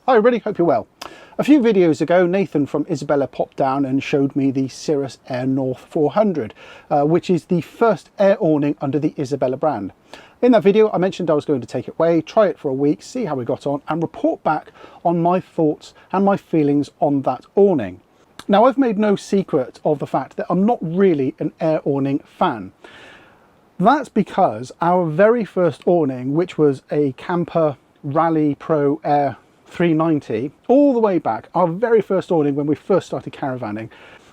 Hi everybody, hope you're well. A few videos ago, Nathan from Isabella popped down and showed me the Cirrus Air North 400, which is the first air awning under the Isabella brand. In that video, I mentioned I was going to take it away, try it for a week, see how we got on, and report back on my thoughts and my feelings on that awning. Now, I've made no secret of the fact that I'm not really an air awning fan. That's because our very first awning, which was a Camper Rally Pro Air 390, all the way back, our very first awning when we first started caravanning,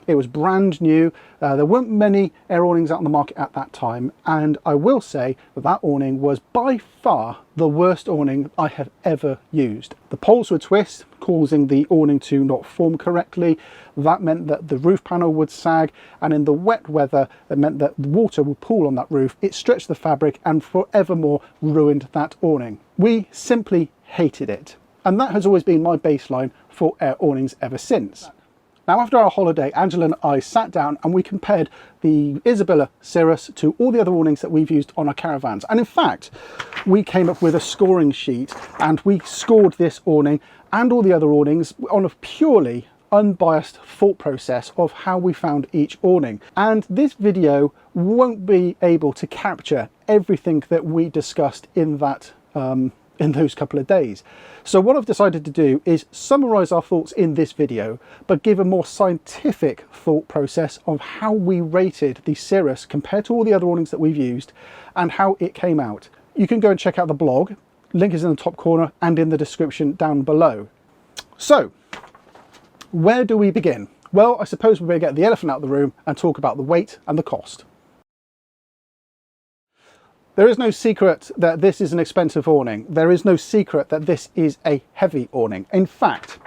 it was brand new. There weren't many air awnings out on the market at that time, and I will say that that awning was by far the worst awning I have ever used. The poles would twist, causing the awning to not form correctly. That meant that the roof panel would sag, and in the wet weather it meant that the water would pool on that roof. It stretched the fabric and forevermore ruined that awning. We simply hated it, and that has always been my baseline for air awnings ever since. Now, after our holiday, Angela and I sat down and we compared the Isabella Cirrus to all the other awnings that we've used on our caravans. And in fact, we came up with a scoring sheet and we scored this awning and all the other awnings on a purely unbiased thought process of how we found each awning. And this video won't be able to capture everything that we discussed in that in those couple of days. So what I've decided to do is summarize our thoughts in this video, but give a more scientific thought process of how we rated the Cirrus compared to all the other awnings that we've used and how it came out. You can go and check out the blog. Link is in the top corner and in the description down below. So where do we begin? Well, I suppose we better get the elephant out of the room and talk about the weight and the cost. There is no secret that this is an expensive awning. There is no secret that this is a heavy awning. In fact,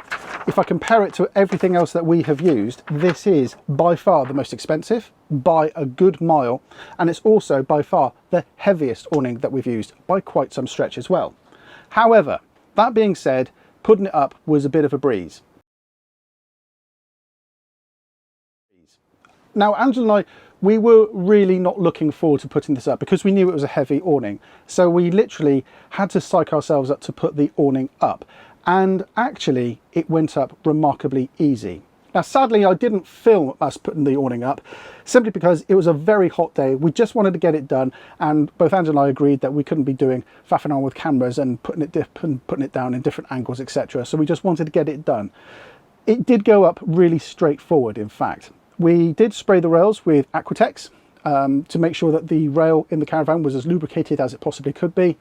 if I compare it to everything else that we have used, this is by far the most expensive by a good mile, and it's also by far the heaviest awning that we've used by quite some stretch as well. However, that being said, putting it up was a bit of a breeze. Now, Angela and I, we were really not looking forward to putting this up because we knew it was a heavy awning. So we literally had to psych ourselves up to put the awning up. And actually, it went up remarkably easy. Now, sadly, I didn't film us putting the awning up simply because it was a very hot day. We just wanted to get it done. And both Angela and I agreed that we couldn't be doing faffing around with cameras and putting it down in different angles, etc. So we just wanted to get it done. It did go up really straightforward, in fact. We did spray the rails with Aquatex to make sure that the rail in the caravan was as lubricated as it possibly could be.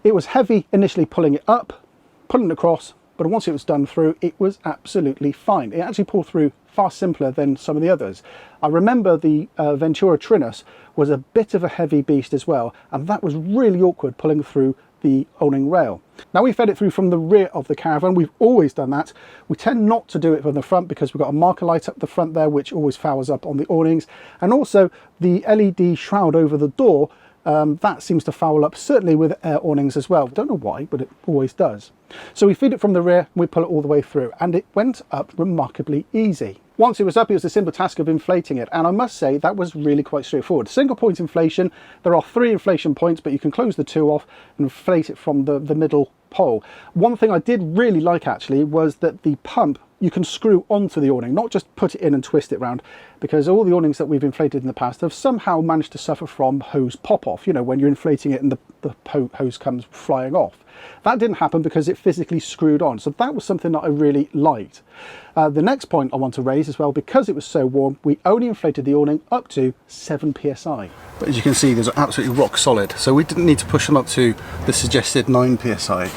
It was heavy initially pulling it up, pulling it across, but once it was done through, it was absolutely fine. It actually pulled through far simpler than some of the others. I remember the Ventura Trinus was a bit of a heavy beast as well, and that was really awkward pulling through the awning rail. Now, we fed it through from the rear of the caravan. We've always done that. We tend not to do it from the front because we've got a marker light up the front there, which always fouls up on the awnings, and also the LED shroud over the door, that seems to foul up, certainly with air awnings as well. Don't know why, but it always does. So we feed it from the rear, we pull it all the way through, and it went up remarkably easy. Once it was up, it was a simple task of inflating it, and I must say that was really quite straightforward. Single point inflation. There are 3 inflation points, but you can close the 2 off and inflate it from the middle pole. One thing I did really like actually was that the pump you can screw onto the awning, not just put it in and twist it round, because all the awnings that we've inflated in the past have somehow managed to suffer from hose pop off, you know, when you're inflating it and the hose comes flying off. That didn't happen because it physically screwed on, so that was something that I really liked. The next point I want to raise as well, because it was so warm, we only inflated the awning up to 7 psi. But as you can see, these are absolutely rock solid, so we didn't need to push them up to the suggested 9 psi.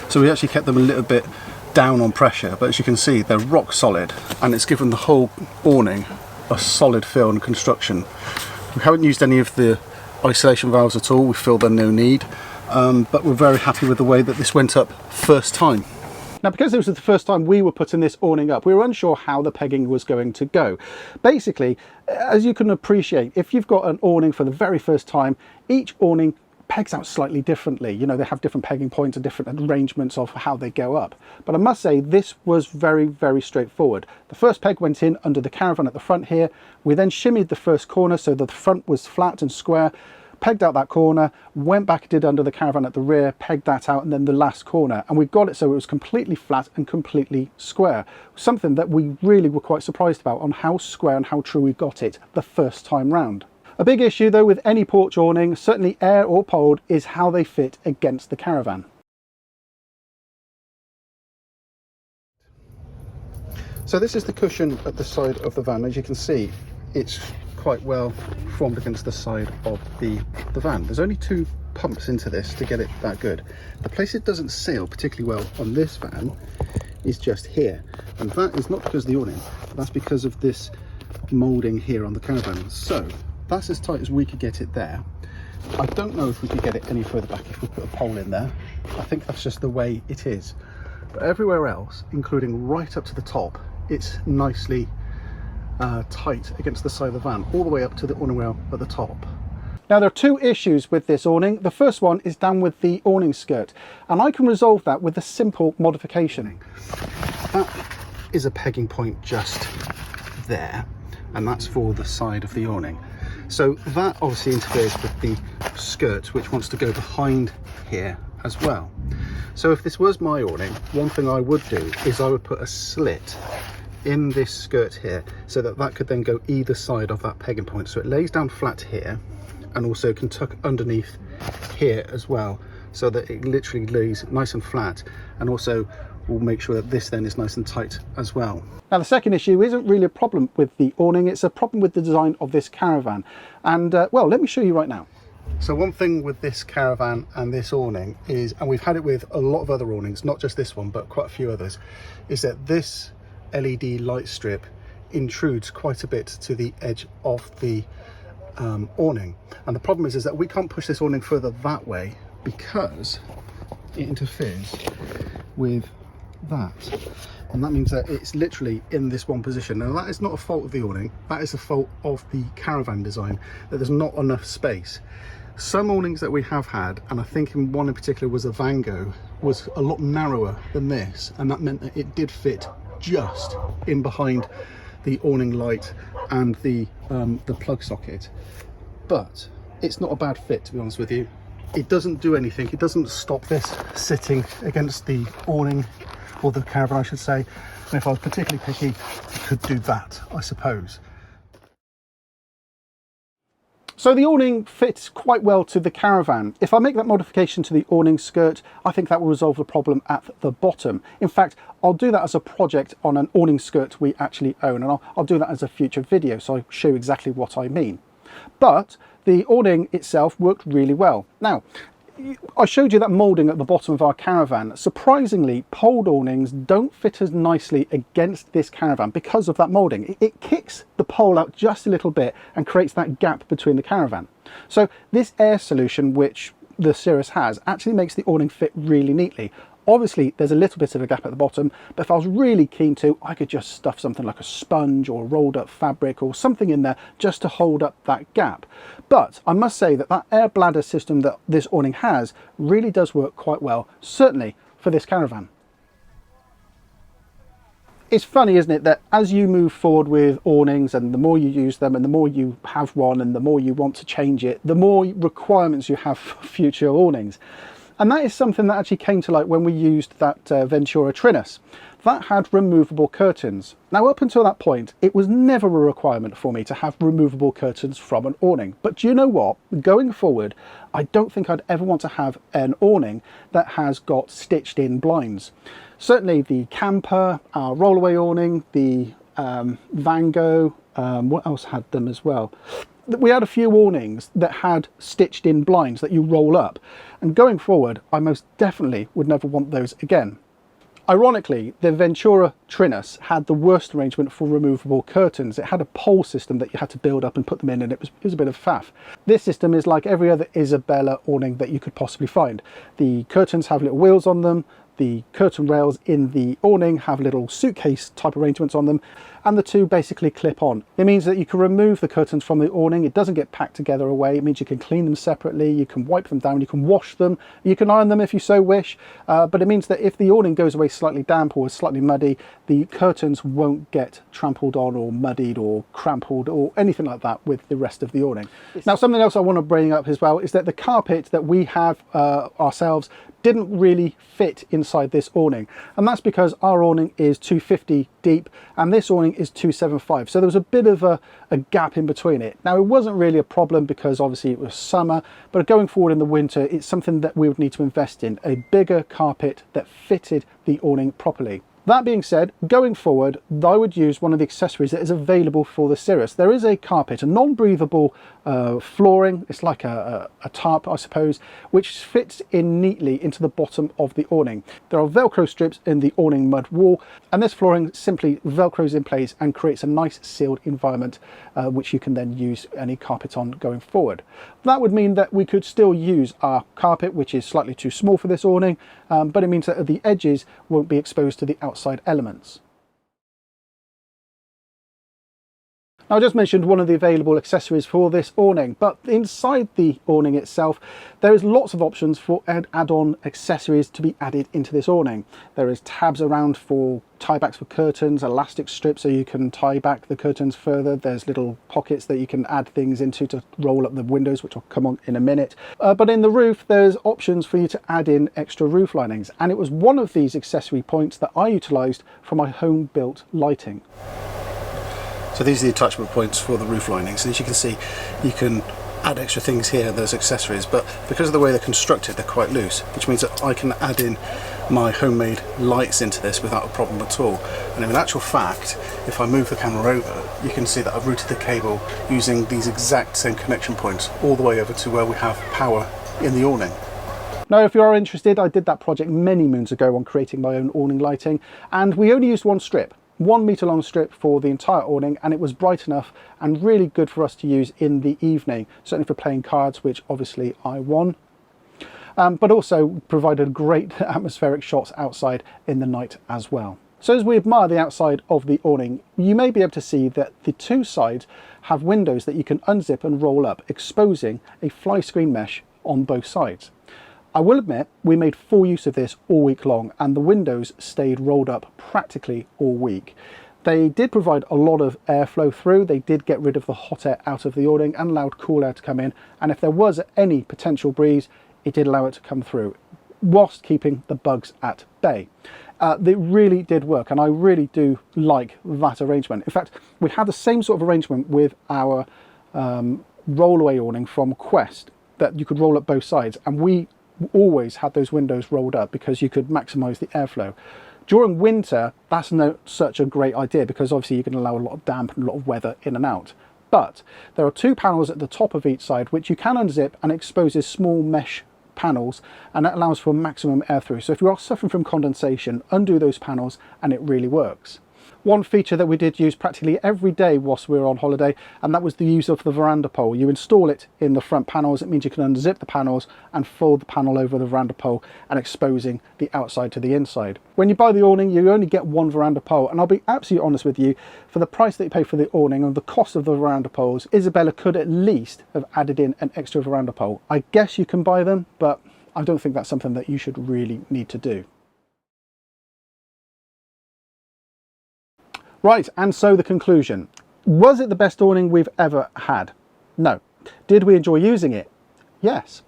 So we actually kept them a little bit down on pressure, but as you can see, they're rock solid, and it's given the whole awning a solid feel and construction. We haven't used any of the isolation valves at all. We feel there's no need, but we're very happy with the way that this went up first time. Now, because this was the first time we were putting this awning up, we were unsure how the pegging was going to go. Basically, as you can appreciate, if you've got an awning for the very first time, each awning pegs out slightly differently. You know, they have different pegging points and different arrangements of how they go up. But I must say, this was very, very straightforward. The first peg went in under the caravan at the front here. We then shimmied the first corner so that the front was flat and square, pegged out that corner, went back and did under the Caravan at the rear, pegged that out, and then the last corner, and we got it so it was completely flat and completely square. Something that we really were quite surprised about on how square and how true we got it the first time round. A big issue though with any porch awning, certainly air or poled, is how they fit against the Caravan. So this is the cushion at the side of the van. As you can see, it's quite well formed against the side of the van. There's only 2 pumps into this to get it that good. The place it doesn't seal particularly well on this van is just here, and that is not because of the awning, that's because of this moulding here on the Caravan. So that's as tight as we could get it there. I don't know if we could get it any further back if we put a pole in there. I think that's just the way it is. But everywhere else, including right up to the top, it's nicely tight against the side of the van, all the way up to the awning rail at the top. Now there are 2 issues with this awning. The first one is down with the awning skirt, and I can resolve that with a simple modification. That is a pegging point just there, and that's for the side of the awning. So that obviously interferes with the skirt, which wants to go behind here as well. So if this was my awning, one thing I would do is I would put a slit in this skirt here, so that that could then go either side of that pegging point, so it lays down flat here and also can tuck underneath here as well, so that it literally lays nice and flat, and also will make sure that this then is nice and tight as well. Now the second issue isn't really a problem with the awning, it's a problem with the design of this Caravan, and well, let me show you right now. So one thing with this Caravan and this awning is, and we've had it with a lot of other awnings, not just this one but quite a few others, is that this LED light strip intrudes quite a bit to the edge of the awning, and the problem is that we can't push this awning further that way because it interferes with that, and that means that it's literally in this one position. Now that is not a fault of the awning, that is a fault of the Caravan design, that there's not enough space. Some awnings that we have had, and I think in one in particular was a Vango, was a lot narrower than this, and that meant that it did fit just in behind the awning light and the plug socket. But it's not a bad fit, to be honest with you. It doesn't do anything, it doesn't stop this sitting against the awning, or the Caravan I should say, and if I was particularly picky, it could do that, I suppose. So the awning fits quite well to the Caravan. If I make that modification to the awning skirt, I think that will resolve the problem at the bottom. In fact, I'll do that as a project on an awning skirt we actually own, and I'll do that as a future video, so I'll show you exactly what I mean. But the awning itself worked really well. Now, I showed you that moulding at the bottom of our Caravan. Surprisingly, poled awnings don't fit as nicely against this Caravan because of that moulding. It kicks the pole out just a little bit and creates that gap between the Caravan. So this air solution, which the Cirrus has, actually makes the awning fit really neatly. Obviously there's a little bit of a gap at the bottom, but if I was really keen to, I could just stuff something like a sponge or rolled up fabric or something in there just to hold up that gap. But I must say that that air bladder system that this awning has really does work quite well, certainly for this Caravan. It's funny, isn't it, that as you move forward with awnings, and the more you use them and the more you have one and the more you want to change it, the more requirements you have for future awnings. And that is something that actually came to light when we used that Ventura Trinus. That had removable curtains. Now up until that point, it was never a requirement for me to have removable curtains from an awning. But do you know what? Going forward, I don't think I'd ever want to have an awning that has got stitched in blinds. Certainly the camper, our rollaway awning, the Vango, what else had them as well? We had a few awnings that had stitched in blinds that you roll up, and going forward I most definitely would never want those again. Ironically, the Ventura Trinus had the worst arrangement for removable curtains. It had a pole system that you had to build up and put them in, and it was a bit of faff. This system is like every other Isabella awning that you could possibly find. The curtains have little wheels on them, The curtain rails in the awning have little suitcase type arrangements on them, and the two basically clip on. It means that you can remove the curtains from the awning. It doesn't get packed together away. It means you can clean them separately, you can wipe them down, you can wash them, you can iron them if you so wish, but it means that if the awning goes away slightly damp or slightly muddy, the curtains won't get trampled on or muddied or crampled or anything like that with the rest of the awning. Now, something else I want to bring up as well is that the carpet that we have ourselves didn't really fit inside this awning, and that's because our awning is 250 deep and this awning is 275, so there was a bit of a gap in between it. Now, it wasn't really a problem because obviously it was summer, but going forward in the winter, it's something that we would need to invest in, a bigger carpet that fitted the awning properly. That being said, going forward, I would use one of the accessories that is available for the Cirrus. There is a carpet, a non-breathable flooring. It's like a tarp, I suppose, which fits in neatly into the bottom of the awning. There are Velcro strips in the awning mud wall, and this flooring simply Velcros in place and creates a nice sealed environment, which you can then use any carpet on going forward. That would mean that we could still use our carpet, which is slightly too small for this awning, but it means that the edges won't be exposed to the outside elements. Now, I just mentioned one of the available accessories for this awning, but inside the awning itself, there is lots of options for add-on accessories to be added into this awning. There is tabs around for tie-backs for curtains, elastic strips so you can tie back the curtains further. There's little pockets that you can add things into to roll up the windows, which I'll come on in a minute. But in the roof, there's options for you to add in extra roof linings, and it was one of these accessory points that I utilised for my home-built lighting. So these are the attachment points for the roof linings, and as you can see, you can add extra things here, those accessories, but because of the way they're constructed, they're quite loose, which means that I can add in my homemade lights into this without a problem at all. And in actual fact, if I move the camera over, you can see that I've routed the cable using these exact same connection points all the way over to where we have power in the awning. Now, if you are interested, I did that project many moons ago on creating my own awning lighting, and we only used one strip. 1 metre long strip for the entire awning, and it was bright enough and really good for us to use in the evening, certainly for playing cards, which obviously I won, but also provided great atmospheric shots outside in the night as well. So as we admire the outside of the awning, you may be able to see that the two sides have windows that you can unzip and roll up, exposing a fly screen mesh on both sides. I will admit, we made full use of this all week long, and the windows stayed rolled up practically all week. They did provide a lot of airflow through. They did get rid of the hot air out of the awning and allowed cool air to come in, and if there was any potential breeze, it did allow it to come through, whilst keeping the bugs at bay. They really did work, and I really do like that arrangement. In fact, we had the same sort of arrangement with our rollaway awning from Quest, that you could roll up both sides, and we always had those windows rolled up because you could maximize the airflow. During winter, that's not such a great idea because obviously you can allow a lot of damp and a lot of weather in and out. But there are two panels at the top of each side which you can unzip and exposes small mesh panels, and that allows for maximum air through. So if you are suffering from condensation, undo those panels and it really works. One feature that we did use practically every day whilst we were on holiday, and that was the use of the veranda pole. You install it in the front panels. It means you can unzip the panels and fold the panel over the veranda pole and exposing the outside to the inside. When you buy the awning, you only get one veranda pole, and I'll be absolutely honest with you, for the price that you pay for the awning and the cost of the veranda poles, Isabella could at least have added in an extra veranda pole. I guess you can buy them, but I don't think that's something that you should really need to do. Right, and so the conclusion. Was it the best awning we've ever had? No. Did we enjoy using it? Yes.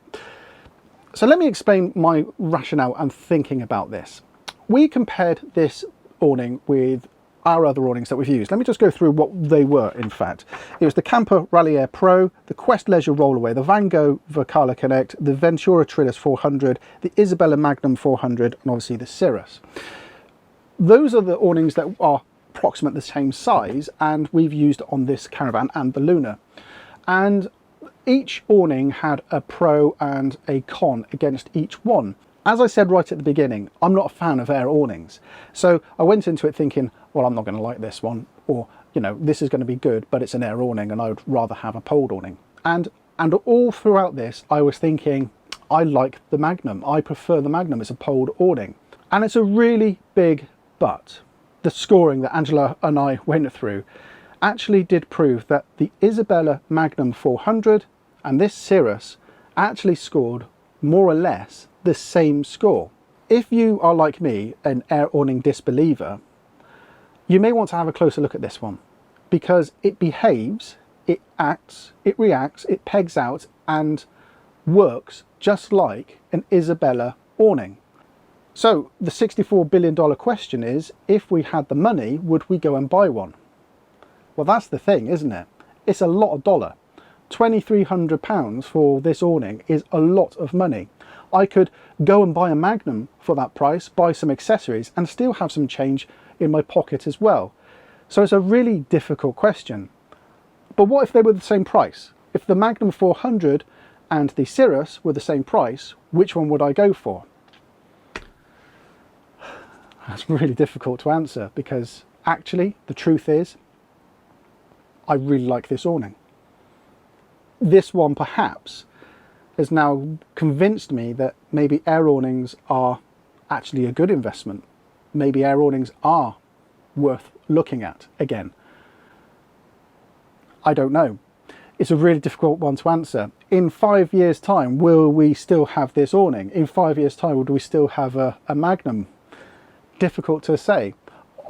So let me explain my rationale and thinking about this. We compared this awning with our other awnings that we've used. Let me just go through what they were, in fact. It was the Camper Rally Air Pro, the Quest Leisure Rollaway, the Van Gogh Verkala Connect, the Ventura Trillis 400, the Isabella Magnum 400, and obviously the Cirrus. Those are the awnings that are approximate the same size, and we've used on this Caravan and the Luna, and each awning had a pro and a con against each one. As I said right at the beginning, I'm not a fan of air awnings, so I went into it thinking, well, I'm not going to like this one, or you know, this is going to be good, but it's an air awning and I would rather have a poled awning. And all throughout this I was thinking, I like the Magnum, I prefer the Magnum as a poled awning. And it's a really big but. The scoring that Angela and I went through actually did prove that the Isabella Magnum 400 and this Cirrus actually scored more or less the same score. If you are like me, an air awning disbeliever, you may want to have a closer look at this one, because it behaves, it acts, it reacts, it pegs out and works just like an Isabella awning. So the $64 billion question is, if we had the money, would we go and buy one? Well, that's the thing, isn't it? It's a lot of dollar. £2,300 for this awning is a lot of money. I could go and buy a Magnum for that price, buy some accessories and still have some change in my pocket as well. So it's a really difficult question. But what if they were the same price? If the Magnum 400 and the Cirrus were the same price, which one would I go for? That's really difficult to answer, because actually the truth is I really like this awning. This one perhaps has now convinced me that maybe air awnings are actually a good investment. Maybe air awnings are worth looking at again. I don't know. It's a really difficult one to answer. In 5 years' time, will we still have this awning? In 5 years' time, would we still have a Magnum? Difficult to say.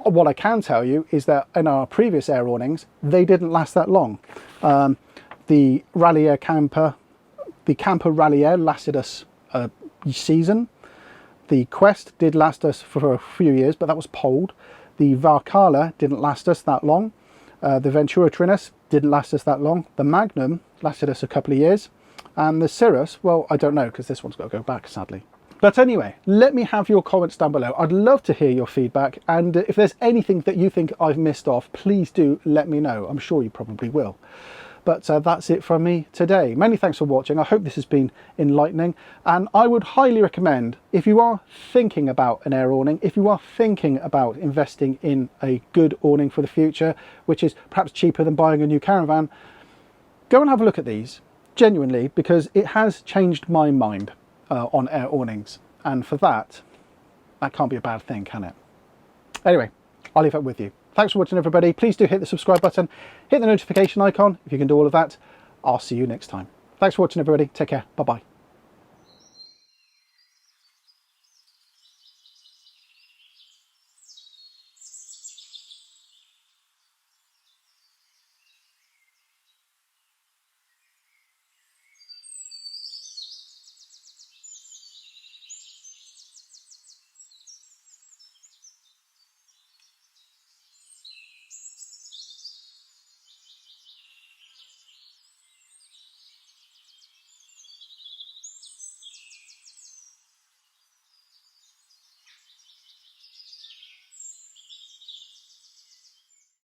What I can tell you is that in our previous air awnings, they didn't last that long. The Rally Air camper, the camper Rally Air lasted us a season. The Quest did last us for a few years, but that was poled. The Valhalla didn't last us that long. The Ventura Trinus didn't last us that long. The Magnum lasted us a couple of years. And the Cirrus, well, I don't know, because this one's got to go back, sadly. But anyway, let me have your comments down below. I'd love to hear your feedback. And if there's anything that you think I've missed off, please do let me know. I'm sure you probably will. But that's it from me today. Many thanks for watching. I hope this has been enlightening. And I would highly recommend, if you are thinking about an air awning, if you are thinking about investing in a good awning for the future, which is perhaps cheaper than buying a new Caravan, go and have a look at these, genuinely, because it has changed my mind on air awnings. And for that can't be a bad thing, can it? Anyway, I'll leave that with you. Thanks for watching, everybody. Please do hit the subscribe button, hit the notification icon if you can do all of that. I'll see you next time. Thanks for watching, everybody. Take care. Bye-bye.